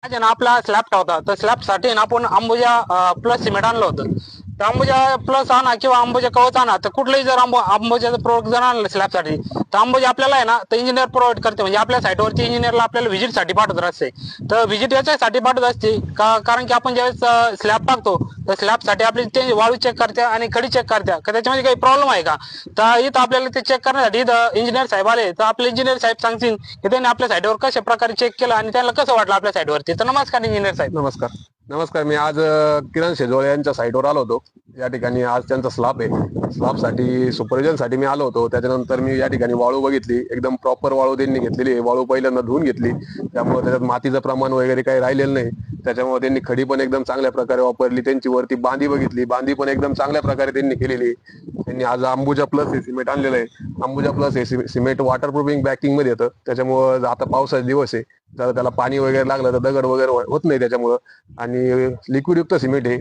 आज आहे ना आपला स्लॅब होता, तर स्लॅबसाठी ना आपण अंबुजा प्लस सिमेंट आणलं होतं. तर अंबुजा प्लस आणा किंवा अंबुजा कवच आणा, तर कुठलंही जर अंबुजाचं प्रोडक्ट जर आणलं स्लॅबसाठी, तर अंबुजा आपल्याला आहे ना तर इंजिनियर प्रोव्हाइड करते. म्हणजे आपल्या साईटवरती इंजिनियरला आपल्याला व्हिजिटसाठी पाठवत असते. तर व्हिजिट याच्यासाठी पाठवत असते कारण की आपण ज्यावेळेस स्लॅब टाकतो, तर स्लॅबसाठी आपली ते वाळू चेक करते आणि खडी चेक करते का त्याच्यामध्ये काही प्रॉब्लेम आहे का. तर इथं आपल्याला ते चेक करण्यासाठी इथं इंजिनियर साहेब आले, तर आपले इंजिनियर साहेब सांगतील की त्यांनी आपल्या साईटवर कशा प्रकारे चेक केलं आणि त्यांना कसं वाटलं आपल्या साईटवरती. तर नमस्कार इंजिनियर साहेब. नमस्कार. नमस्कार. मी आज किरण शेजवळे यांच्या साईटवर आलो होतो. या ठिकाणी आज त्यांचा स्लॅब आहे. स्लॅबसाठी सुपरविजनसाठी मी आलो होतो. त्याच्यानंतर मी या ठिकाणी वाळू बघितली. एकदम प्रॉपर वाळू त्यांनी घेतलेली आहे. वाळू पहिल्यांदा धुवून घेतली, त्यामुळे त्याच्यात मातीचं प्रमाण वगैरे काही राहिलेलं नाही. त्याच्यामुळे त्यांनी खडी पण एकदम चांगल्या प्रकारे वापरली. त्यांची वरती बांधी बघितली, बांधी पण एकदम चांगल्या प्रकारे त्यांनी केलेली. त्यांनी आज अंबुजा प्लस हे सिमेंट आणलेलं आहे. अंबुजा प्लस हे सिमेंट वॉटरप्रूफिंग पॅकिंग मध्ये येतं. त्याच्यामुळे आता पावसाचे दिवस आहे, जर त्याला पाणी वगैरे लागलं तर दगड वगैरे होत नाही त्याच्यामुळं. आणि लिक्विड युक्त सिमेंट आहे,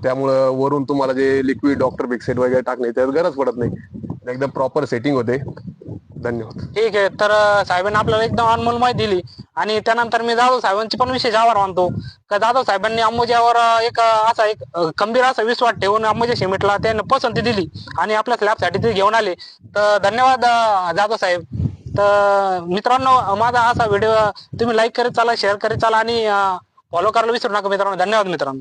त्यामुळं वरून तुम्हाला जे लिक्विड डॉक्टर पिक्सेट वगैरे टाकणे त्यात गरज पडत नाही. एकदम प्रॉपर सेटिंग होते. धन्यवाद. ठीक आहे. तर साहेबांनी आपल्याला एकदम अनमोल माहिती दिली आणि त्यानंतर मी जाधव साहेबांची पण विशेष आभार मानतो. का जाधव साहेबांनी अंबुजावर एक खंबीर असा विश्वास ठेवून अंबुजा सिमेंटला त्यांनी पसंती दिली आणि आपल्या स्लॅबसाठी ते घेऊन आले. तर धन्यवाद जाधव साहेब. तर मित्रांनो, माझा असा व्हिडिओ तुम्ही लाईक करत चाला, शेअर करत चाला आणि फॉलो करायला विसरू नका मित्रांनो. धन्यवाद मित्रांनो.